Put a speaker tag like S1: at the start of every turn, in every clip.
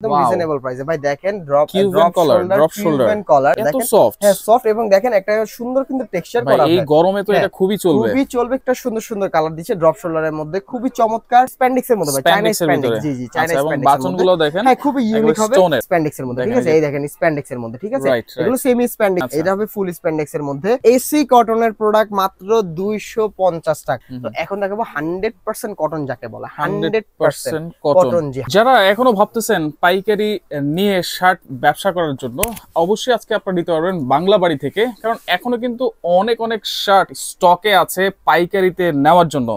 S1: একদম
S2: wow
S1: reasonable প্রাইসে ভাই দেখেন ড্রপ
S2: ড্রপ শোল্ডার
S1: কলার
S2: এত
S1: দেখেন
S2: সফট
S1: হ্যাঁ সফট এবং দেখেন একটা সুন্দর কিন্তু টেক্সচার
S2: ভাই
S1: করা
S2: এই
S1: ভাই
S2: গরমে তো
S1: হ্যাঁ,
S2: এটা খুবই চলবে
S1: খুবই চলবে একটা সুন্দর সুন্দর কালার দিচ্ছে ড্রপ শোল্ডারের মধ্যে খুবই চমৎকার স্প্যান্ডিক্স এর মধ্যে ভাই চাইনা
S2: স্প্যান্ডেক্সের
S1: স্প্যান্ডিক্স
S2: ভিতরে
S1: জি জি চাইনা
S2: আচ্ছা এবং
S1: স্প্যান্ডিক্স এর মধ্যে
S2: বাচনগুলো দেখেন
S1: হ্যাঁ খুবই ইউনিক হবে
S2: স্টোনের
S1: স্প্যান্ডিক্স এর মধ্যে ঠিক আছে এই দেখেন স্প্যান্ডিক্স এর মধ্যে ঠিক আছে
S2: রাইট
S1: এগুলো সেমি স্প্যান্ডিক্স এটা হবে ফুল স্প্যান্ডিক্স এর মধ্যে এসি কটনের প্রোডাক্ট মাত্র 250 টাকা তো এখন দেখাবো 100% কটন যাকে বলে 100% কটন জি
S2: যারা এখনো ভাবতেছেন পাইকারি নিয়ে শার্ট ব্যবসা করার জন্য অবশ্যই আজকে আপনারা নিতে পারবেন বাংলা বাড়ি থেকে, কারণ এখনো কিন্তু অনেক অনেক শার্ট স্টকে আছে পাইকারিতে নেওয়ার জন্য।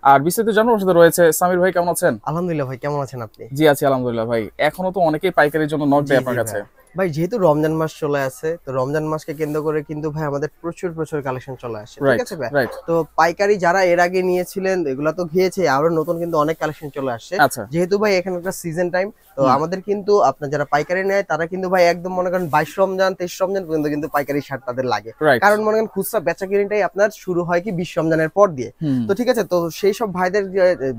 S2: আর বিস্তারিত জানার সাথে রয়েছে সামির ভাই, কেমন আছেন?
S1: আলহামদুলিল্লাহ ভাই, কেমন আছেন আপনি?
S2: জি আছি আলহামদুলিল্লাহ ভাই। এখনো তো অনেকেই পাইকারির জন্য নক দেয় আপনার কাছে।
S1: ভাই যেহেতু রমজান মাস চলে আসে তো রমজান মাসকে কেন্দ্র করে কিন্তু ভাই আমাদের প্রচুর প্রচুর কালেকশন চলে আসে, ঠিক আছে ভাই? তো পাইকারি যারা এর আগে নিয়েছিলেন এগুলা তো গিয়েছে, আরো নতুন কিন্তু অনেক কালেকশন চলে আসছে। যেহেতু ভাই এখানে একটা সিজন টাইম, তো আমাদের কিন্তু আপনার যারা পাইকারি নেয় তারা কিন্তু ভাই একদম মনে করেন 22 রমজান 23 রমজান পর্যন্ত কিন্তু পাইকারি শার্ট তাদের লাগে, কারণ মনে করেন খুচরা বেচা কিনিটাই আপনার শুরু হয় কি 20 রমজানের পর দিয়ে। তো ঠিক আছে, তো সেই সব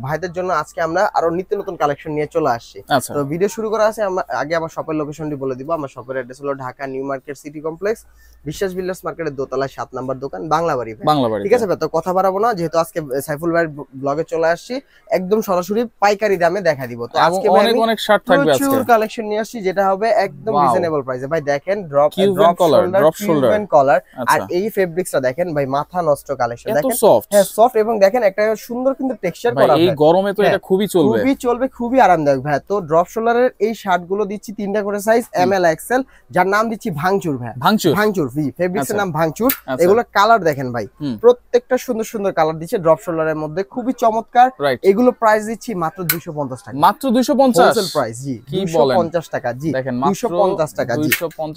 S1: ভাইদের জন্য আজকে আমরা আরো নিত্য নতুন কালেকশন নিয়ে চলে আসছি। তো ভিডিও শুরু করা আছে, আগে আমার শপের লোকেশনটি বলে দিব। আমার শপের অ্যাড্রেস হলো Dhaka new market city complex, বিশ্বাস বিল্ডার্স মার্কেটের দোতলায় 7 নাম্বার দোকান, বাংলা বাড়ি। ঠিক আছে ভাই, তো কথা বাড়াবো না, যেহেতু আজকে সাইফুল ভাইয়ের ব্লগে চলে আসছি, একদম সরাসরি পাইকারি দামে দেখা দিব। তো আজকে
S2: অনেক অনেক শার্ট থাকবে, আজকে
S1: প্রচুর কালেকশন নিয়ে আসছি যেটা হবে একদম রিজনেবল প্রাইসে। ভাই দেখেন ড্রপ শোল্ডার কলার, আর এই ফেব্রিক্সটা দেখেন ভাই মাথা নষ্ট কালেকশন দেখেন, হ্যাঁ সফট এবং দেখেন একটা সুন্দর কিন্তু টেক্সচার করা।
S2: এই গরমে তো এটা খুবই চলবে,
S1: খুবই আরামদায়ক ভাই। তো ড্রপ শোল্ডারের এই শার্ট গুলো দিচ্ছি 3টা করে সাইজ, এম এল এক্সেল, যার নাম দিচ্ছি ভাঙচুর ভাই। ভাঙচুর ফেব্রিক্স এর নাম ভাঙচুর। এগুলো কালার দেখেন ভাই, প্রত্যেকটা সুন্দর সুন্দর কালার দিচ্ছে ড্রপ শোল্ডারের মধ্যে, খুবই চমৎকার। এগুলো প্রাইস দিচ্ছি মাত্র 250 টাকা,
S2: মাত্র 250
S1: হোলসেল প্রাইস জি, 250 টাকা জি, দেখেন 250 টাকা জি।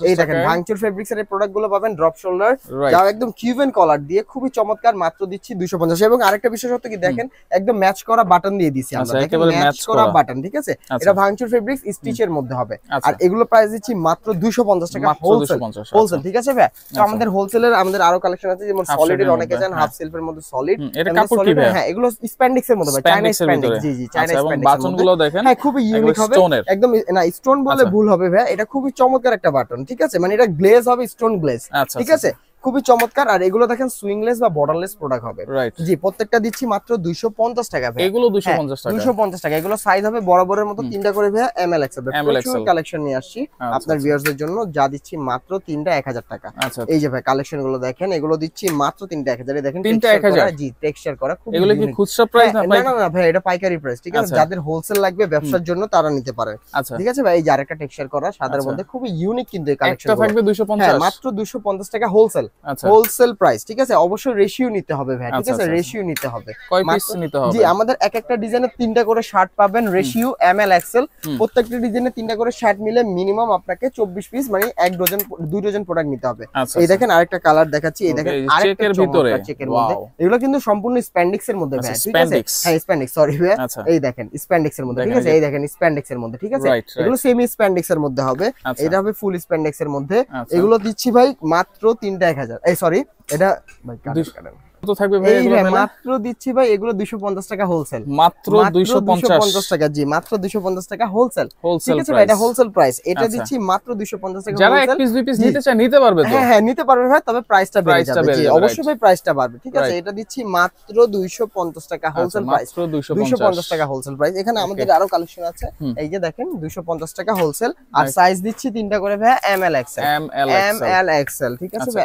S1: এই দেখেন ভাঙচুর ফেব্রিক্স এর প্রোডাক্ট গুলো পাবেন ড্রপ শোল্ডার, যা একদম কিউবেন কলার দিয়ে খুবই চমৎকার, মাত্র দিচ্ছি 250। এবং আরেকটা বিশেষত্ব কি দেখেন, একদম ম্যাচ করা বাটন দিয়ে দিছি আমরা, দেখেন ম্যাচ করা বাটন, ঠিক আছে? এটা ভাঙচুর ফেব্রিক্স স্টিচের মধ্যে হবে, আর এগুলো প্রাইস দিচ্ছি মাত্র 250 টাকা হোলসেল, ঠিক আছে ভাই? তো আমাদের হোলসেলের আমাদের আরো কালেকশন আছে, যেমন সলিডের অনেকে জানেন, হাফ সেলফের মধ্যে সলিড,
S2: এটা কাপড় কি ভাই?
S1: হ্যাঁ এগুলো স্প্যান্ডিক্স এর মধ্যে ভাই, চাইনা স্প্যান্ডিক্স জি জি, চাইনা স্প্যান্ডিক্স।
S2: বাটনগুলো দেখেন,
S1: হ্যাঁ খুবই ইউনিক হবে, একদম না স্টোন বলে ভুল হবে ভাই, এটা খুবই চমৎকার একটা বাটন, ঠিক আছে? মানে এটা গ্লেজ হবে, স্টোন গ্লেজ, ঠিক আছে? খুবই চমৎকার। আর এগুলো দেখেন সুইংলেস বা বর্ডারলেস প্রোডাক্ট হবে জি, প্রত্যেকটা দিচ্ছি মাত্র 250 টাকা ভাই।
S2: এগুলো 250 টাকা,
S1: 250 টাকা। এগুলো সাইজ হবে বরাবরের মতো 3টা করে ভাই, এম এল এক্সেল। প্রচুর কালেকশন নিয়ে আসছি আপনার ভিউয়ারদের জন্য, যা দিচ্ছি মাত্র 3টা 1000 টাকা। এই যে ভাই কালেকশন গুলো দেখেন, এগুলো দিচ্ছি মাত্র 3টা 1000 এ, দেখেন
S2: 3টা 1000
S1: জি, টেক্সচার করা। খুব
S2: এগুলো কি খুচরা প্রাইস না?
S1: না না ভাই, এটা পাইকারি প্রাইস, ঠিক আছে? যাদের হোলসেল লাগবে ব্যবসার জন্য তারা নিতে পারে, ঠিক আছে ভাই? এই যে আরেকটা টেক্সচার করা সাদার মধ্যে, খুবই ইউনিক কিন্তু এই কালেকশন
S2: থাকবে 250,
S1: মাত্র 250 টাকা হোলসেল প্রাইস, ঠিক আছে? অবশ্যই রেশিও নিতে হবে ভাই, ঠিক আছে? রেশিও নিতে হবে,
S2: কয় পিস নিতে হবে?
S1: জি, আমাদের এক একটা ডিজাইনে 3টা করে শার্ট পাবেন, রেশিও এম এল এক্সেল। প্রত্যেকটা ডিজাইনে 3টা করে শার্ট মিলে মিনিমাম আপনাকে 24 পিস, মানে 2 ডজন প্রোডাক্ট নিতে হবে। এই দেখেন আরেকটা কালার দেখাচ্ছি, এই দেখেন আরেকটা ভিতরে চেকের মধ্যে, এগুলো কিন্তু সম্পূর্ণ স্প্যান্ডিক্স এর মধ্যে ভাই, ঠিক আছে? হ্যাঁ স্প্যান্ডিক্স, সরি ভাই, এই দেখেন স্প্যান্ডিক্স এর মধ্যে, ঠিক আছে? এই দেখেন স্প্যান্ডিক্স এর মধ্যে, ঠিক আছে? এগুলো সেমি স্প্যান্ডিক্স এর মধ্যে হবে, এটা হবে ফুল স্প্যান্ডিক্স এর মধ্যে। এগুলো দিচ্ছি ভাই মাত্র 3টা 1000, এই সরি এটা ভাই কাটেন
S2: তো থাকবে ভাই,
S1: এগুলো মাত্র দিচ্ছি ভাই, এগুলো 250 টাকা হোলসেল,
S2: মাত্র 250
S1: টাকা জি, মাত্র 250 টাকা হোলসেল, ঠিক আছে ভাই? এটা হোলসেল প্রাইস, এটা দিচ্ছি মাত্র 250 টাকা।
S2: যারা এক পিস দুই পিস নিতে চায় নিতে পারবে তো?
S1: হ্যাঁ নিতে পারবে ভাই, তবে প্রাইসটা বেড়ে যাবে জি, অবশ্যই ভাই প্রাইসটা বাড়বে, ঠিক আছে? এটা দিচ্ছি মাত্র 250 টাকা হোলসেল প্রাইস, 250 টাকা হোলসেল প্রাইস। এখানে আমাদের আরো কালেকশন আছে, এই যে দেখেন 250 টাকা হোলসেল, আর সাইজ দিচ্ছি 3টা করে ভাই, এম এল এক্সেল, ঠিক আছে ভাই?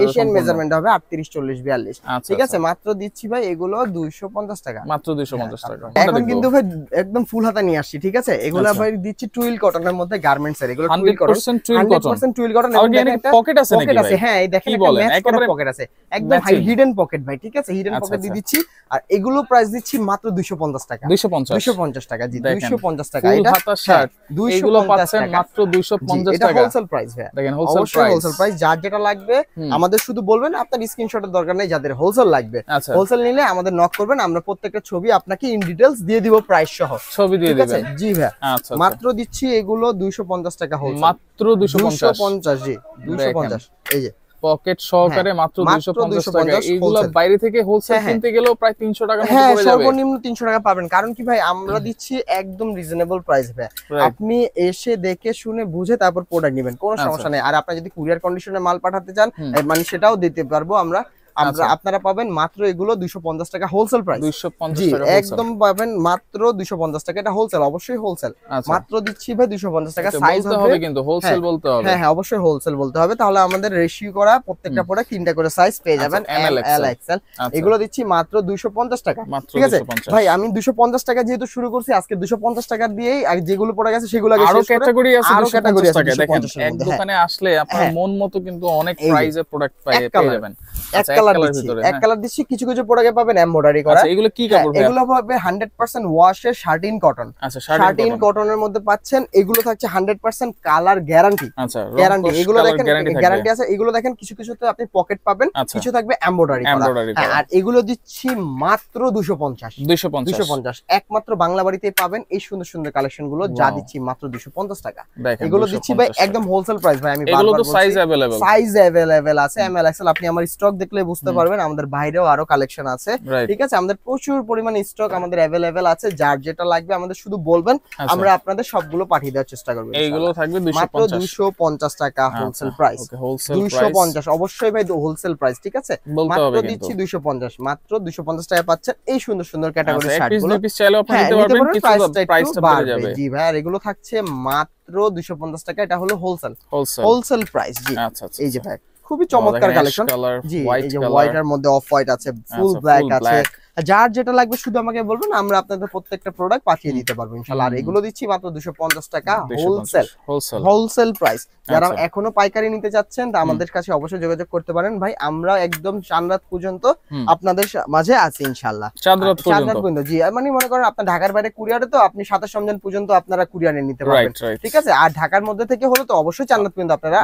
S1: এশিয়ান মেজারমেন্ট হবে 38 40 42, ঠিক আছে? মাত্র দিচ্ছি ভাই এগুলো 250 টাকা,
S2: মাত্র 250 টাকা।
S1: এখন কিন্তু ভাই একদম ফুল হাতা নিয়ে আসছি, ঠিক আছে? এগুলো ভাই দিচ্ছি টুইল কটনের মধ্যে, গার্মেন্টস এর এগুলো টুইল কটন, 100% টুইল কটন।
S2: একটা পকেট আছে নাকি ভাই?
S1: হ্যাঁ এই দেখেন একটা পকেট আছে, একদম হিডেন পকেট ভাই, ঠিক আছে? হিডেন পকেট দিয়ে দিচ্ছি, আর এগুলো প্রাইস দিচ্ছি মাত্র 250 টাকা, 250 টাকা জি, 250 টাকা।
S2: এটা হাতা শার্ট এগুলো পাচ্ছেন মাত্র 250 টাকা,
S1: এটা হোলসেল প্রাইস ভাই, দেখেন হোলসেল প্রাইস। যার যেটা লাগবে আমাদের শুধু বলবেন, আপনার স্ক্রিনশটের দরকার নেই, যাদের হোলসেল লাগবে, হোলসেল নিলে আমাদের নক করবেন, আমরা প্রত্যেকটা ছবি আপনাকে ইন ডিটেইলস দিয়ে দিব, প্রাইস সহ ছবি দিয়ে দিবেন জি ভাই। মাত্র দিচ্ছি এগুলো 250 টাকা হোলসেল, মাত্র 250 জি, 250। এই যে
S2: পকেট সহকারে মাত্র 250 টাকা। এইগুলো বাইরে থেকে হোলসেল কিনতে গেলেও প্রায় 300 টাকার মতো পড়ে যাবে।
S1: সর্বনিম্ন 300 টাকা পাবেন। কারণ কি ভাই, আমরা দিচ্ছি একদম রিজনেবল প্রাইস ভাই। আপনি এসে দেখে শুনে বুঝে তারপর প্রোডাক্ট নেবেন, কোনো সমস্যা নেই। আর আপনি যদি কুরিয়ার কন্ডিশনে মাল পাঠাতে চান মানে সেটাও দিতে পারবো আমরা। আপনারা পাবেন মাত্র এগুলো 250 টাকা হোলসেল প্রাইস।
S2: 250 টাকা
S1: একদম পাবেন মাত্র 250 টাকা। এটা হোলসেল, অবশ্যই হোলসেল। মাত্র দিচ্ছি ভাই 250 টাকা। সাইজ হবে কিন্তু
S2: হোলসেল বলতে হবে।
S1: হ্যাঁ, অবশ্যই হোলসেল বলতে হবে। তাহলে আমাদের রেশিও করা প্রত্যেকটা প্রোডাক্ট 3টা করে সাইজ পেয়ে যাবেন, এম এল এক্সেল। এগুলো দিচ্ছি মাত্র 250 টাকা। ঠিক আছে ভাই, আমি 250 টাকা যেহেতু শুরু করছি, আজকে 250 টাকা দিয়েই আর যেগুলো প্রোডাক্ট আছে সেগুলো আগে শেষ করে
S2: আরো ক্যাটাগরি আছে।
S1: আরো ক্যাটাগরি আছে।
S2: দেখেন, এক দোকানে আসলে আপনার মন মতো কিন্তু অনেক প্রাইসে প্রোডাক্ট পেয়ে যাবেন।
S1: এক কালার দিচ্ছি, এক কালার দিচ্ছি। কিছু কিছু প্রোডাক্টে পাবেন এমব্রয়ডারি করা।
S2: আচ্ছা, এগুলো কি কাপড়?
S1: এগুলো হবে 100% ওয়াশের শার্টিন কটন।
S2: আচ্ছা,
S1: শার্টিন কটনের মধ্যে পাচ্ছেন। এগুলো থাকছে 100% কালার গ্যারান্টি।
S2: আচ্ছা,
S1: গ্যারান্টি। এগুলো দেখেন গ্যারান্টি আছে। এগুলো দেখেন কিছু কিছুতে আপনি পকেট পাবেন, কিছু থাকবে এমব্রয়ডারি করা। আর এগুলো দিচ্ছি মাত্র 250 একমাত্র বাংলা বাড়িতে পাবেন এই সুন্দর সুন্দর কালেকশন গুলো, যা দিচ্ছি মাত্র 250 টাকা। এগুলো দিচ্ছি ভাই একদম হোলসেল প্রাইস ভাই। আমি
S2: এগুলো তো সাইজ अवेलेबल,
S1: সাইজ अवेलेबल আছে, এম এল এক্সেল। আপনি আমার স্টক দেখলে বুঝতে পারবেন আমাদের বাইরেও আরো কালেকশন আছে। ঠিক আছে, আমাদের প্রচুর পরিমাণে স্টক আমাদের अवेलेबल আছে। যার যেটা লাগবে আমাদের শুধু বলবেন, আমরা আপনাদের সবগুলো পাঠিয়ে দেওয়ার চেষ্টা করব।
S2: এইগুলো থাকবে
S1: মাত্র 250 টাকা হোলসেল প্রাইস। 250 অবশ্যই ভাই হোলসেল প্রাইস। ঠিক আছে, মাত্র দিচ্ছি 250। মাত্র 250 টাকা পাচ্ছেন এই সুন্দর সুন্দর ক্যাটাগরি শার্টগুলো।
S2: পিস চাইলেও আপনি নিতে পারবেন, কিছু প্রাইসটা বেড়ে যাবে।
S1: জি ভাই, আর এগুলো থাকছে মাত্র 250 টাকা। এটা হলো হোলসেল প্রাইস। জি
S2: আচ্ছা,
S1: এই যে ভাই খুবই চমৎকার কালেকশন। জি, এই যে হোয়াইট এর মধ্যে অফ হোয়াইট আছে, ফুল ব্ল্যাক আছে। যার যেটা লাগবে শুধু আমাকে বলবেন, আমরা আপনাদের প্রত্যেকটা প্রোডাক্ট পাঠিয়ে দিতে পারবো ইনশাআল্লাহ। আর এগুলো দিচ্ছি মাত্র 250 টাকা হোলসেল প্রাইস। যারা এখনো পাইকারি নিতে চাচ্ছেন তা আমাদের কাছে অবশ্যই যোগাযোগ করতে পারেন ভাই। আমরা একদম চাঁদরাত পর্যন্ত আপনাদের মাঝে আছি ইনশাআল্লাহ।
S2: চাঁদরাত পর্যন্ত
S1: জি, মানে মনে করেন আপনার ঢাকার বাইরে কুরিয়ারে, তো আপনি 27 রমজান পর্যন্ত আপনারা কুরিয়ারে নিতে পারবেন। ঠিক আছে, আর ঢাকার মধ্যে থেকে হলে তো অবশ্যই চাঁদরাত পর্যন্ত আপনারা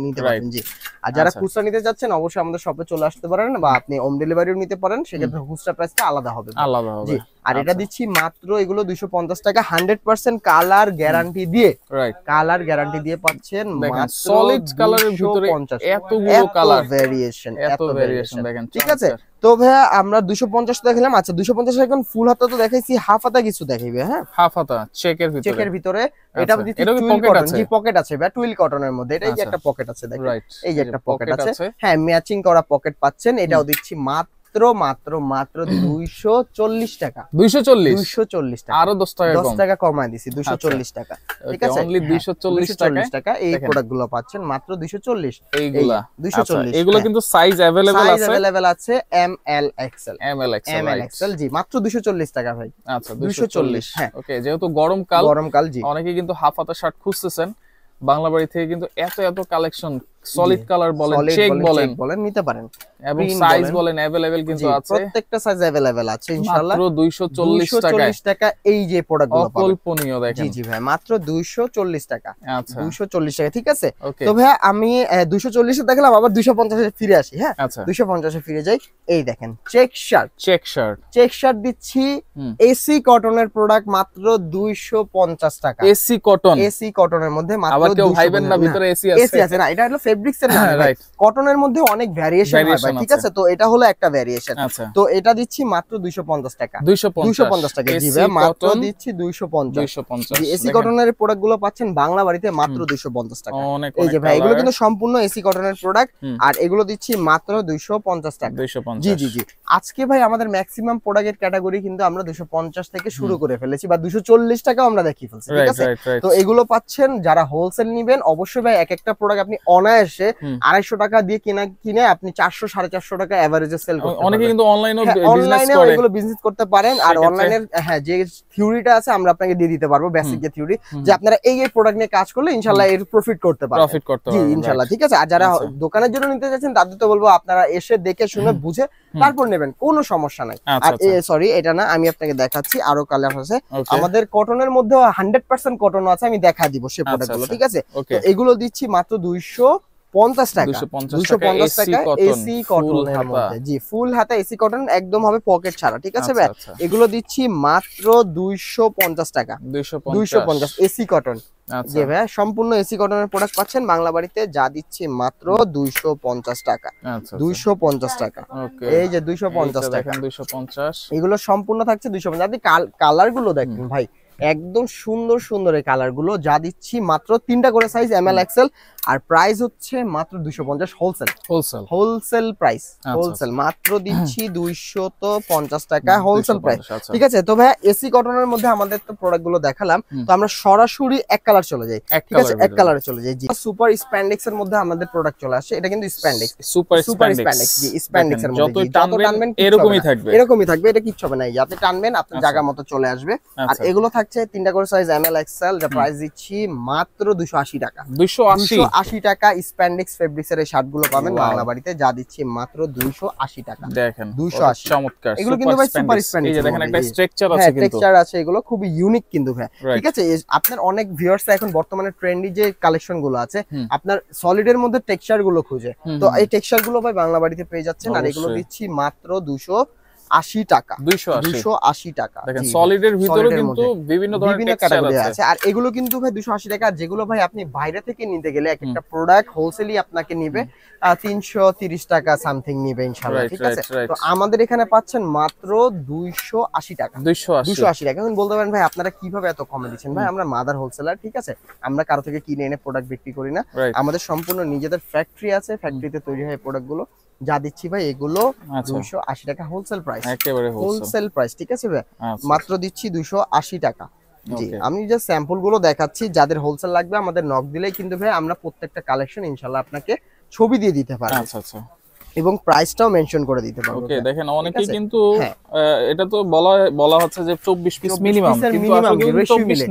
S1: নিতে পারবেন। জি, আর যারা খুচরা নিতে যাচ্ছেন অবশ্যই আমাদের শপে চলে আসতে পারেন, বা আপনি হোম ডেলিভারিও নিতে পারেন। সেক্ষেত্রে খুচরা প্রাইসটা আলাদা হবে। জি, আর এটা দিচ্ছি মাত্র এগুলো 250 টাকা 100% কালার গ্যারান্টি দিয়ে। কালার গ্যারান্টি দিয়ে পাচ্ছেন মাত্র
S2: সলিড কালারের ভিতরে এতগুলো কালার
S1: ভেরিয়েশন,
S2: এত ভেরিয়েশন দেখেন।
S1: ঠিক আছে, তো ভাইয়া আমরা 250 দেখালাম। আচ্ছা, 250 এখন ফুল হাতা তো দেখাইছি, হাফ হাতা কিছু দেখাইবে। হ্যাঁ,
S2: হাফ হাতা চেকের ভিতরে।
S1: এটা দিচ্ছি পকেট আছে। জি, পকেট আছে ভাই, টুইল কটনের মধ্যে। এটা এই যে একটা পকেট আছে দেখেন, এই যে একটা পকেট আছে। হ্যাঁ, ম্যাচিং করা পকেট পাচ্ছেন। এটাও দিচ্ছি মাত্র 240 টাকা। 240 টাকা,
S2: আরো 10
S1: টাকা কমায় দিছি, 240 টাকা। ঠিক আছে,
S2: অনলি 240
S1: টাকা এই প্রোডাক্টগুলো পাচ্ছেন মাত্র 240।
S2: এইগুলা
S1: 240।
S2: এগুলো কিন্তু সাইজ अवेलेबल
S1: আছে এম এল এক্সেল। জি, মাত্র 240 টাকা ভাই।
S2: আচ্ছা, 240। হ্যাঁ, ওকে। যেহেতু গরমকাল, জি, অনেকে কিন্তু হাফ হাতা শার্ট খুঁজতেছেন। বাংলা বাড়ি থেকে কিন্তু এত কালেকশন, সলিড কালার বলেন, চেক বলেন নিতে পারেন, এবং সাইজ বলেন अवेलेबल কিন্তু আছে।
S1: প্রত্যেকটা সাইজ अवेलेबल আছে ইনশাআল্লাহ।
S2: মাত্র 240
S1: টাকা এই যে প্রোডাক্টগুলো পাবেন।
S2: অকল্পনীয় দেখেন।
S1: জি ভাই, মাত্র 240 টাকা।
S2: আচ্ছা,
S1: 240 টাকা। ঠিক আছে, তো ভাই আমি 240 এ দেখলাম, আবার 250 এ ফিরে আসি। হ্যাঁ, 250 এ ফিরে যাই। এই দেখেন চেক শার্ট দিচ্ছি এসি কটনের প্রোডাক্ট মাত্র 250 টাকা।
S2: এসি
S1: কটনের মধ্যে মাত্র।
S2: আবার কেউ ভাইবেন না ভিতরে এসি আছে
S1: না, এটা হলো ফেব্রিক্স এর না, কটনের মধ্যে অনেক ভ্যারিয়েশন হয় ভাই। ঠিক আছে, তো এটা হলো একটা ভ্যারিয়েশন। তো এটা দিচ্ছি মাত্র 250 টাকা। 250 টাকা। জি ভাই, মাত্র দিচ্ছি 250। জি, এসি কটনের প্রোডাক্ট গুলো পাচ্ছেন বাংলা বাড়িতে মাত্র 250 টাকা। এই যে ভাই, এগুলো কিন্তু সম্পূর্ণ এসি কটনের প্রোডাক্ট, আর এগুলো দিচ্ছি মাত্র 250 টাকা। জি। আজকে ভাই আমাদের ম্যাক্সিমাম প্রোডাক্টের ক্যাটাগরি কিন্তু আমরা 250 থেকে শুরু করে ফেলেছি, বা 240 টাকাও আমরা দেখিয়ে ফেলছি। ঠিক আছে, তো এগুলো পাচ্ছেন যারা হোলসেল নিবেন অবশ্যই ভাই এক একটা প্রোডাক্ট আপনি অনায়াসে 250 টাকা দিয়ে কিনে আপনি 400 450 টাকা এভারেজে সেল করতে পারেন।
S2: অনেকে কিন্তু অনলাইনেও
S1: এগুলো বিজনেস করতে পারেন। আর অনলাইনের যে থিওরিটা আছে আমরা আপনাকে দিয়ে দিতে পারবো, বেসিক যে থিওরি, যে আপনারা এই প্রোডাক্ট নিয়ে কাজ করলে ইনশাআল্লাহ এর প্রফিট করতে পারবেন। জি, ইনশাআল্লাহ। ঠিক আছে, আর যারা দোকানের জন্য নিতে যাচ্ছেন তাদের তো বলবো আপনারা এসে দেখে শুনে বুঝে তারপর নেবেন, কোনো সমস্যা নাই। আর সরি, এটা না, আমি আপনাকে দেখাচ্ছি আরো কালার আছে আমাদের কটনের মধ্যে। 100% কটন আছে, আমি দেখা দিব সেই প্রোডাক্টগুলো। ঠিক আছে, তো এগুলো দিচ্ছি মাত্র 250 টাকা, 250 টাকা এসি কটনের মধ্যে। জি, ফুল হাতা এসি কটন, একদম হবে পকেট ছাড়া, ঠিক আছে ভাই? এগুলো দিচ্ছি মাত্র 250 টাকা, 250 এসি কটন। জি ভাই, সম্পূর্ণ এসি কটনের প্রোডাক্ট পাচ্ছেন বাংলা বাড়িতে, যা দিচ্ছি মাত্র 250 টাকা, 250 টাকা। এই যে 250 টাকা,
S2: 250,
S1: এগুলো সম্পূর্ণ থাকছে 250। আপনি কালার গুলো দেখেন ভাই, একদম সুন্দর সুন্দর এই কালার গুলো, যা দিচ্ছি মাত্র 3টা করে সাইজ, এম এল এক্সেল। আর প্রাইস হচ্ছে মাত্র 250 হোলসেল প্রাইস, হোলসেল মাত্র দিচ্ছি 250 টাকা হোলসেল প্রাইস, ঠিক আছে? তো ভাই এসি কটনের মধ্যে আমাদের তো প্রোডাক্ট গুলো দেখালাম, তো আমরা সরাসরি এক কালার চলে যাই, ঠিক আছে? এক কালারে চলে যাই। জি, সুপার স্প্যান্ডেক্স এর মধ্যে আমাদের প্রোডাক্ট চলে আসে, এটা কিন্তু স্প্যান্ডেক্স, সুপার স্প্যান্ডেক্স। জি, স্প্যান্ডেক্স এর মধ্যে যত টানবেন এরকমই থাকবে, এটা কিচ্ছু হবে না। আপনি টানবেন, আপনার জায়গা মতো চলে আসবে। আর এগুলো থাকছে 3টা করে সাইজ, এম এল এক্সেল, যা প্রাইস দিচ্ছি মাত্র 280 টাকা, 280 টাকা। স্প্যান্ডেক্স ফেব্রিক্স এর এই শার্ট গুলো পাবেন বাংলা বাড়িতে, যা দিচ্ছি মাত্র 280 টাকা।
S2: দেখেন
S1: 280,
S2: চমৎকার।
S1: এগুলো কিন্তু ভাই সুপার স্প্যান্ডেক্স,
S2: এই যে দেখেন একটা স্ট্রাকচার আছে, কিন্তু
S1: টেক্সচার আছে, এগুলো খুব ইউনিক কিন্তু ভাই, ঠিক আছে? আপনার অনেক ভিউয়ার্স এখন বর্তমানে ট্রেন্ডি যে কালেকশন গুলো আছে, আপনার সলিড এর মধ্যে টেক্সচার গুলো খুঁজে, তো এই টেক্সচার গুলো ভাই বাংলা বাড়িতে পেয়ে যাচ্ছেন। আর এগুলো দিচ্ছি মাত্র 280 টাকা, 280 টাকা।
S2: দেখেন সলিডের ভিতরে কিন্তু বিভিন্ন ধরনের
S1: ক্যাটাগরি আছে। আর এগুলো কিন্তু ভাই 280 টাকা, যেগুলো ভাই আপনি বাইরে থেকে নিতে গেলে এক একটা প্রোডাক্ট হোলসেলি আপনাকে নিবে 330 টাকা সামথিং নিবে ইনশাআল্লাহ, ঠিক আছে? তো আমাদের এখানে পাচ্ছেন মাত্র 280 টাকা, 280 টাকা। এখন বলতে পারেন ভাই আপনারা কিভাবে এত কমে দিচ্ছেন? ভাই আমরা মাদার হোলসেলার, ঠিক আছে? আমরা কারো থেকে কিনে এনে প্রোডাক্ট বিক্রি করি না, আমাদের সম্পূর্ণ নিজেদের ফ্যাক্টরি আছে, ফ্যাক্টরিতে তৈরি হয় প্রোডাক্ট গুলো, যা দিচ্ছি ভাই এগুলো 280 টাকা হোলসেল প্রাইস, একেবারে হোলসেল প্রাইস, ঠিক আছে ভাই? মাত্র দিচ্ছি 280 টাকা। জি, আমি যে স্যাম্পল গুলো দেখাচ্ছি, যাদের হোলসেল লাগবে আমাদের নক দিলেই কিন্তু ভাই আমরা প্রত্যেকটা কালেকশন ইনশাআল্লাহ আপনাকে ছবি দিয়ে দিতে পারবো, আচ্ছা আচ্ছা, এবং প্রাইসটাও মেনশন করে দিতে পারবো।
S2: ওকে, দেখেন অনেকেই কিন্তু এটা তো বলা হচ্ছে যে 24 পিস মিনিমাম, কিন্তু আসলে 24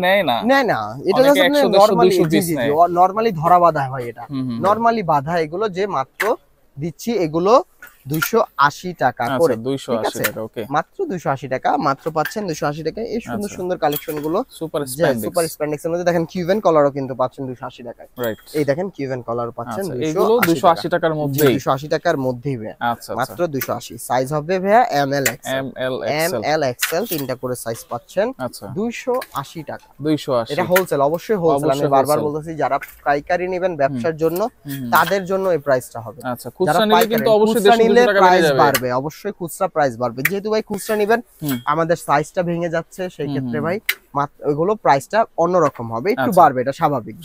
S2: নেয় না,
S1: এটা জাস্ট নরমালি ধরা বাঁধা হয়, এটা নরমালি বাঁধা, এগুলো যে মাত্র দিচ্ছি এগুলো 280 টাকা করে, 280 টাকা। ওকে, মাত্র 280 টাকা, মাত্র পাচ্ছেন 280 টাকা এই সুন্দর সুন্দর কালেকশন গুলো। সুপার স্প্যান্ডেক্স এর মধ্যে দেখেন কিউভেন কলারও কিন্তু পাচ্ছেন 280 টাকায়, রাইট? এই দেখেন কিউভেন কলার পাচ্ছেন 280 টাকার মধ্যে, 280 টাকার মধ্যেই ভাই, আচ্ছা, মাত্র 280। সাইজ হবে ভাই এম এল এক্সেল, 3টা করে সাইজ পাচ্ছেন, আচ্ছা, 280 টাকা, 280। এটা হোলসেল, অবশ্যই হোলসেল, আমি বারবার বলতেছি, যারা পাইকারি নেবেন ব্যবসার জন্য তাদের জন্য এই প্রাইসটা হবে। আচ্ছা, খুচরা নিলে কিন্তু অবশ্যই প্রাইস বাড়বে, অবশ্যই খুচরা প্রাইস বাড়বে। যেহেতু ভাই খুচরা নেবেন, আমাদের সাইজটা ভেঙে যাচ্ছে, সেই ক্ষেত্রে ভাই ওইগুলো প্রাইসটা অন্যরকম হবে, একটু বাড়বে, এটা স্বাভাবিক,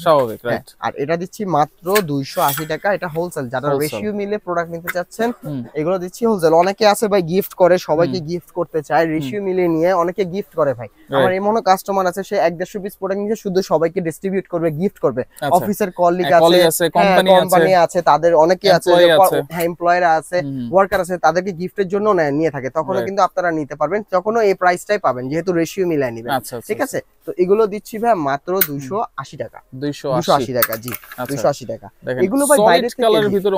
S1: রাইট? আর এটা দিচ্ছি মাত্র 280 টাকা, এটা হোলসেল। যারা রেশিও মিলে প্রোডাক্ট নিতে চাচ্ছেন এগুলো দিচ্ছি হোলসেল। অনেকে আছে ভাই গিফট করে, সবাইকে গিফট করতে চায়, রেশিও মিলে নিয়ে অনেকে গিফট করে ভাই। আমার এমনও কাস্টমার আছে, সে 150 পিস প্রোডাক্ট নিয়ে শুধু সবাইকে ডিস্ট্রিবিউট করবে, গিফট করবে। অফিসের কলিগ আছে, কোম্পানি আছে, তাদের অনেকে আছে, হ্যাঁ, এমপ্লয়ার আছে, ওয়ার্কার আছে, তাদেরকে গিফটের জন্য নিয়ে থাকে, তখনও কিন্তু আপনারা নিতে পারবেন, তখনও এই প্রাইসটাই পাবেন, যেহেতু রেশিও মিলাই নেবেন, ঠিক আছে? তো এগুলো দিচ্ছি ভাই মাত্র 280 টাকা, 280 টাকা। জি, 280 টাকা। এগুলো ভাই বাইরে থেকে কালারের ভিতরে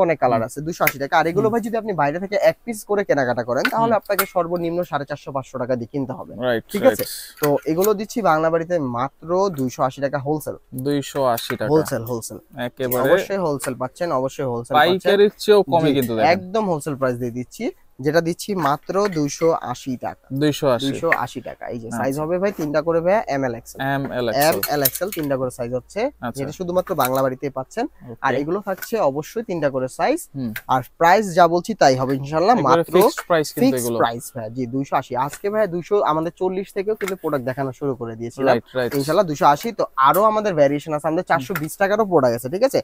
S1: অনেক কালার আছে, 280 টাকা। আর এগুলো ভাই যদি আপনি বাইরে থেকে এক পিস করে কেনাকাটা করেন, তাহলে আপনাকে সর্বনিম্ন 450-500 টাকা দিয়ে কিনতে হবে, ঠিক আছে? তো এগুলো দিচ্ছি বাংলা বাড়িতে মাত্র 280 টাকা হোলসেল, 280 টাকা হোলসেল, একেবারে অবশ্যই হোলসেল পাচ্ছেন, অবশ্যই হোলসেল পাচ্ছেন, পাইকারির চেয়েও কমে কিন্তু একদম হোলসেল প্রাইস দিয়ে দিচ্ছি, যেটা দিচ্ছি মাত্র 280 টাকা, 280 টাকা। এই যে সাইজ হবে ভাই 3টা করে ভাই এম এল এক্সেল, 3টা করে সাইজ হচ্ছে, যেটা শুধুমাত্র বাংলা বাড়িতে পাচ্ছেন। আর এগুলো থাকছে অবশ্যই 3টা করে সাইজ, আর প্রাইস যা বলছি তাই হবে ইনশাআল্লাহ, মাত্র ফিক্সড প্রাইস কিন্তু এগুলো, প্রাইস ভাই জি 280। আজকে ভাই 200 আমাদের 40 থেকেও কিন্তু প্রোডাক্ট দেখানো শুরু করে দিয়েছিলাম, ইনশাআল্লাহ 280। তো আরো আমাদের ভেরিয়েশন আছে, আমাদের 420 টাকারও প্রোডাক্ট আছে, ঠিক আছে?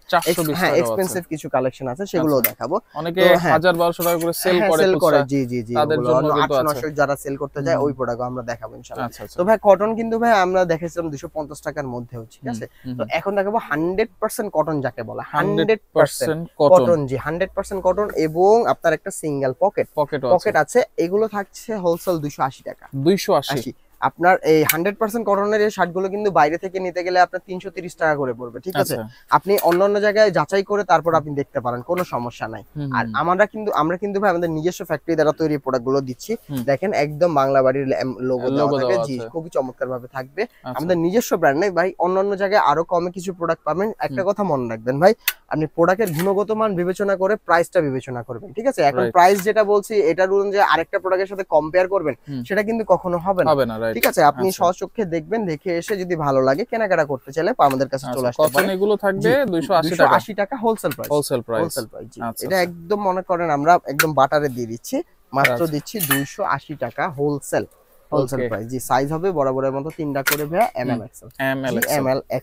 S1: হ্যাঁ, এক্সপেন্সিভ কিছু কালেকশন আছে, সেগুলোও দেখাবো। অনেকে 1000-1200 টাকা করে সেল করে, জি, তাদের জন্য 800-900 যারা সেল করতে যায়, ওই প্রোডাক্ট আমরা দেখাবো ইনশাআল্লাহ। তো ভাই কটন কিন্তু ভাই আমরা দেখেছিলাম 250 টাকার মধ্যে, ঠিক আছে? তো এখন দেখাবো 100% কটন, যাকে বলা 100% কটন। জি, 100% কটন, এবং আপনার একটা সিঙ্গেল পকেট আছে। এগুলো থাকছে হোলসেল 280 টাকা, 280। আপনার এই 100% কটনের এই শার্টগুলো কিন্তু বাইরে থেকে নিতে গেলে আপনার 330 টাকা করে পড়বে, ঠিক আছে? আপনি অন্যান্য জায়গায় যাচাই করে তারপর আপনি দেখতে পারেন, কোনো সমস্যা নাই। আর আমরা কিন্তু ভাই আমাদের নিজস্ব ফ্যাক্টরি দ্বারা তৈরি প্রোডাক্টগুলো দিচ্ছি। দেখেন একদম বাংলা বাড়ির লোগো দেওয়া থাকে, জি খুবই চমৎকার ভাবে থাকবে। আমাদের নিজস্ব ব্র্যান্ড নাই ভাই, অন্যান্য জায়গায় আরো কমে কিছু প্রোডাক্ট পাবেন। একটা কথা মনে রাখবেন ভাই, আপনি প্রোডাক্টের গুণগত মান বিবেচনা করে প্রাইসটা বিবেচনা করবেন, ঠিক আছে? এখন প্রাইস যেটা বলছি এটার অনুযায়ী আরেকটা প্রোডাক্টের সাথে কম্পেয়ার করবেন, সেটা কিন্তু কখনো হবে না, ঠিক আছে? আপনি সচক্ষে দেখবেন, দেখে এসে যদি ভালো লাগে কেনাকাটা করতে চাইলে আমাদের কাছে চলে আসতে পারেন।
S2: এগুলো থাকবে 280
S1: টাকা হোলসেল প্রাইস, এটা একদম মনে করেন আমরা একদম বাটারে দিয়ে দিচ্ছি, মাত্র দিচ্ছি 280 টাকা হোলসেল প্রাইস। জি সাইজ হবে বরাবরের মতো 3টা করে ভাইয়া ML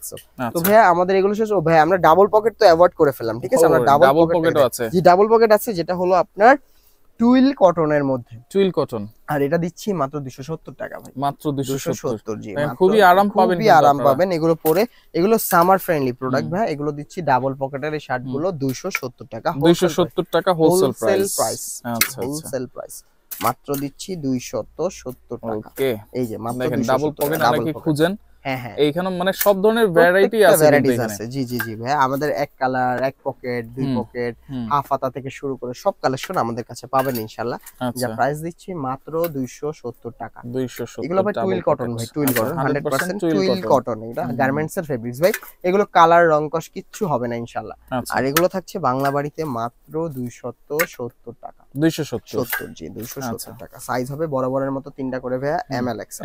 S1: XL। তো ভাইয়া আমাদের এগুলো শেষ। ও ভাইয়া আমরা ডাবল পকেট তো অ্যাভয়েড করে ফেললাম, ঠিক আছে? আমরা ডাবল পকেটও আছে, জি ডাবল পকেট আছে, যেটা হলো আপনার টুইল কটনের মধ্যে,
S2: টুইল কটন,
S1: আর এটা দিচ্ছি মাত্র 270 টাকা ভাই,
S2: মাত্র 270।
S1: জি
S2: খুবই আরাম পাবেন,
S1: খুবই আরাম পাবেন এগুলো পরে। এগুলো সামার ফ্রেন্ডলি প্রোডাক্ট ভাই। এগুলো দিচ্ছি ডাবল পকেটের এই শার্ট গুলো 270 টাকা,
S2: 270 টাকা হোলসেল প্রাইস।
S1: আচ্ছা হোলসেল প্রাইস মাত্র দিচ্ছি 270 টাকা।
S2: ওকে,
S1: এই যে মাত্র
S2: ডাবল পকেট অনেকে খুঁজেন,
S1: হ্যাঁ হ্যাঁ
S2: এইখানে মানে সব ধরনের ভ্যারাইটি আছে এখানে।
S1: জি জি জি ভাই, আমাদের এক কালার, এক পকেট, দুই পকেট, হাফ হাতা থেকে শুরু করে সব কালেকশন আমাদের কাছে পাবেন ইনশাআল্লাহ। যা প্রাইস দিচ্ছি মাত্র 270 টাকা।
S2: 270
S1: এগুলো ভাই টুইল কটন ভাই, টুইল কটন 100% টুইল কটন, এটা গার্মেন্টস এর ফেব্রিক্স ভাই। এগুলো কালার রং কস কিচ্ছু হবে না ইনশাআল্লাহ। আর এগুলো থাকছে বাংলা বাড়িতে মাত্র 270 টাকা।
S2: 270
S1: জি 270 টাকা। সাইজ হবে বরাবরের মতো 3টা করে ভাইয়া ML XL।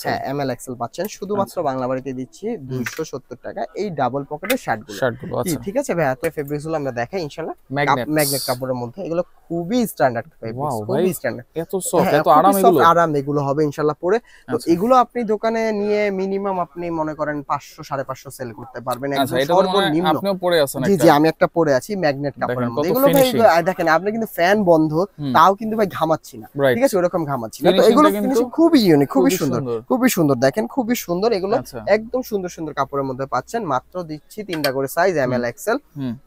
S1: হ্যাঁ ML XL পাচ্ছেন, শুধুমাত্র বাংলা বাড়িতে দিচ্ছি 270 টাকা এই ডাবল পকেটের শার্টগুলো। আচ্ছা ঠিক আছে ভাইয়া, তো ফেব্রিক্স গুলো আমরা দেখাই ইনশাআল্লাহ। ম্যাগনেট কাপড়ের মধ্যে এগুলো খুবই স্ট্যান্ডার্ড ফেব্রিক্স, খুবই স্ট্যান্ডার্ড,
S2: এত সফট, এত আরাম
S1: এগুলো হবে ইনশাআল্লাহ পরে। তো এগুলো আপনি দোকানে নিয়ে মিনিমাম আপনি মনে করেন 500 550 সেল করতে পারবেন একদম সর্বনিম্ন।
S2: আপনিও পরে আছেন
S1: একটা? জি জি আমি একটা পরে আছি ম্যাগনেট কাপড়ের মধ্যে। এগুলো ভাই দেখেন আপনি কিন্তু ফ্যান বন্ধ তাও কিন্তু ভাই ঘামাচ্ছি না, ঠিক আছে? ওরকম ঘামাচ্ছি না। তো এগুলো ফিনিশিং খুবই ইউনিক, খুবই সুন্দর দেখেন, খুবই সুন্দর। এগুলো একদম সুন্দর সুন্দর কাপড়ের মধ্যে পাচ্ছেন। মাত্র দিচ্ছি 3টা করে সাইজ ML XL,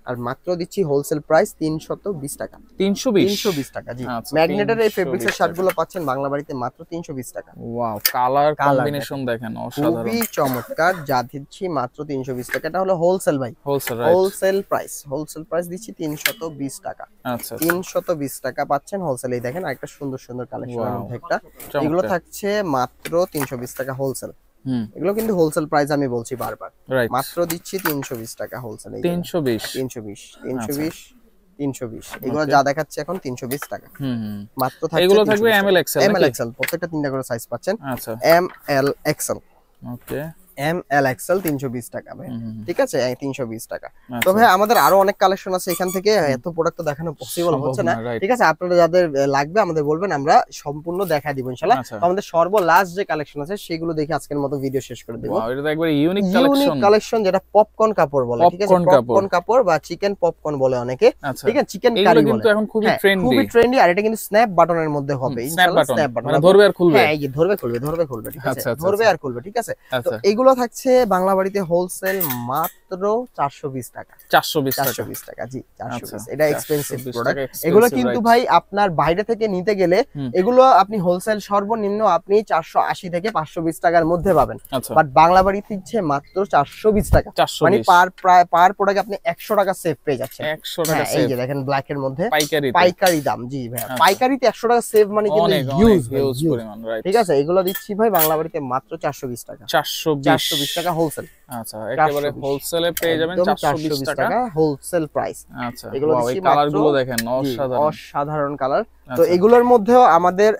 S1: আর মাত্র দিচ্ছি হোলসেল প্রাইস 320 টাকা। 320 টাকা জি। ম্যাগনেটের এই ফেব্রিক্সের শার্টগুলো পাচ্ছেন বাংলা বাড়িতে মাত্র 320 টাকা।
S2: ওয়াও, কালার কম্বিনেশন দেখেন অসাধারণ,
S1: খুবই চমৎকার। যা দিচ্ছি মাত্র 320 টাকা। এটা হলো হোলসেল ভাই, হোলসেল প্রাইস দিচ্ছি 320 টাকা। আচ্ছা 320 টাকা পাচ্ছেন হোলসেল। এই দেখেন আরেকটা সুন্দর সুন্দর কালেকশনের মধ্যে একটা, এগুলো থাকছে মাত্র 320 টাকা হোলসেল। এগুলো কিন্তু হোলসেল প্রাইস আমি বলছি বারবার, মাত্র দিচ্ছি 320 টাকা হোলসেল। 320 এগুলো যা দেখাচ্ছে এখন 320 টাকা মাত্র থাকছে।
S2: এগুলো থাকবে ML XL,
S1: প্রত্যেকটা 3টা করে সাইজ পাচ্ছেন।
S2: আচ্ছা
S1: ML XL,
S2: ওকে
S1: ML XL 320 টাকা ভাই, ঠিক আছে? 320 টাকা। তো ভাই আমাদের আরো অনেক কালেকশন আছে এখান থেকে, এত প্রোডাক্ট তো দেখানো পসিবল হচ্ছে না, ঠিক আছে? আপনারা যাদের লাগবে আমাদের বলবেন, আমরা সম্পূর্ণ দেখা দিব ইনশাআল্লাহ। তো আমাদের সর্বলাস্ট যে কালেকশন আছে সেগুলো দেখে আজকের মতো ভিডিও শেষ করে দেব।
S2: এটা তো একবারে ইউনিক
S1: কালেকশন, যেটা পপকর্ন কাপড় বলে, ঠিক আছে? পপকর্ন কাপড় বা চিকেন পপকর্ন বলে অনেকে, ঠিক আছে? চিকেন কারি বলে,
S2: কিন্তু এখন খুবই
S1: ট্রেন্ডি। আর এটা কিন্তু স্ন্যাপ বাটনের মধ্যে হবে ইনশাআল্লাহ। স্ন্যাপ বাটন মানে
S2: ধরবে আর খুলবে,
S1: হ্যাঁ এই যে ধরবে খুলবে, ঠিক আছে? ধরবে আর খুলবে, ঠিক আছে? তো এগুলো থাকছে বাংলা বাড়িতে হোলসেল মাত্র 420 টাকা। 420 টাকা জি, 420। এটা এক্সপেন্সিভ প্রোডাক্ট। এগুলো কিন্তু ভাই আপনার বাইরে থেকে নিতে গেলে এগুলো আপনি হোলসেল সর্বনিম্ন আপনি 480 থেকে 520 টাকার মধ্যে পাবেন, বাট বাংলা বাড়িতে দিচ্ছে মাত্র 420 টাকা। মানে পার প্রোডাক্ট আপনি 100 টাকা সেভ পেয়ে যাচ্ছেন।
S2: 100 টাকা সেভ,
S1: এই যে দেখেন ব্ল্যাক এর মধ্যে
S2: পাইকারি
S1: দাম। জি ভাই, পাইকারিতে 100 টাকা সেভ মানে কিন্তু হিউজ পরিমাণ, রাইট? ঠিক আছে, এগুলো দিচ্ছি ভাই বাংলা বাড়িতে মাত্র 420 টাকা। 420 টাকা হোলসেল।
S2: আচ্ছা একেবারে হোলসেলে পেয়ে যাবেন 420 টাকা
S1: হোলসেল প্রাইস।
S2: আচ্ছা এগুলো এই কালারগুলো দেখেন
S1: অসাধারণ কালার। তো এগুলোর মধ্যেও আমাদের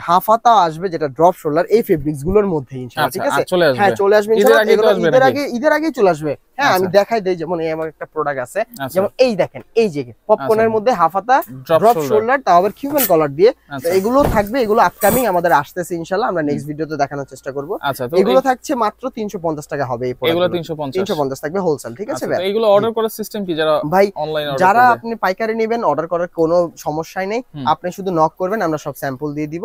S1: হাফ হাতা আসবে, যেটা ড্রপ শোল্ডার, এই ফেব্রিক্স গুলোর মধ্যে ইনশাআল্লাহ, ঠিক আছে? হ্যাঁ চলে আসবে ইনশাআল্লাহ। ঈদের আগে চলে আসবে। হ্যাঁ আমি দেখাই দেই, যেমন এই আমার একটা প্রোডাক্ট আছে, যেমন এই দেখেন, এই যে পপকর্নের মধ্যে হাফ হাতা ড্রপ শোল্ডার, তাও আবার কিউবেন কলার দিয়ে। এগুলো থাকবে, এগুলো আপকামিং আমাদের আসতেছে ইনশাআল্লাহ, আমরা নেক্সট ভিডিওতে দেখানোর চেষ্টা করব। এগুলো থাকছে মাত্র 350 টাকা হবে এই প্রোডাক্ট।
S2: এগুলো 350
S1: থাকবে হোলসেল, ঠিক আছে ভাই?
S2: এগুলো অর্ডার করার সিস্টেম কি? যারা
S1: ভাই
S2: অনলাইন অর্ডার,
S1: যারা আপনি পাইকারি নেবেন, অর্ডার করার কোনো সমস্যাই নেই। আপনি শুধু নক করবেন, আমরা সব স্যাম্পল দিয়ে দিব,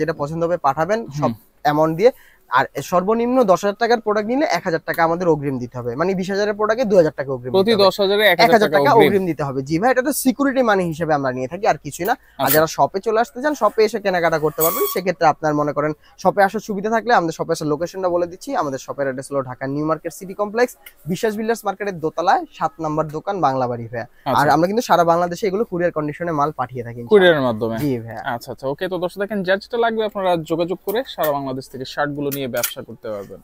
S1: যেটা পছন্দ হবে পাঠাবেন, সব অ্যামাউন্ট দিয়ে। আর সর্বনিম্ন 10,000 টাকার প্রোডাক্ট নিলে 1,000 টাকা আমাদের অগ্রিম দিতে হবে, মানে 20,000 এর প্রোডাক্টে 2,000 টাকা অগ্রিম,
S2: প্রতি 10,000 এ
S1: 1,000 টাকা অগ্রিম দিতে হবে। জি ভাই, এটা তো সিকিউরিটি মানি হিসেবে আমরা নিয়ে থাকি, আর কিছুই না। আর যারা শপে চলে আসতে চান, শপে এসে কেনাকাটা করতে পারবেন। সেক্ষেত্রে আপনার মনে করেন শপে আসার সুবিধা থাকলে আমাদের শপে আসার লোকেশনটা বলে দিচ্ছি। আমাদের শপের অ্যাড্রেস হলো Dhaka new market city complex, বিশ্বাস বিল্ডার্স মার্কেটের দোতলায় 7 নম্বর দোকান, বাংলা বাড়ি ভাইয়া। আর আমরা কিন্তু সারা বাংলাদেশে এগুলো কুরিয়ার কন্ডিশনে মাল পাঠিয়ে থাকি,
S2: কুরিয়ারের মাধ্যমে।
S1: জি ভাইয়া।
S2: আচ্ছা, ওকে। তো দর্শক দেখেন, যেটা লাগবে আপনারা যোগাযোগ করে সারা বাংলাদেশ থেকে শার্ট গুলো নিয়ে ব্যবসা করতে পারবেন।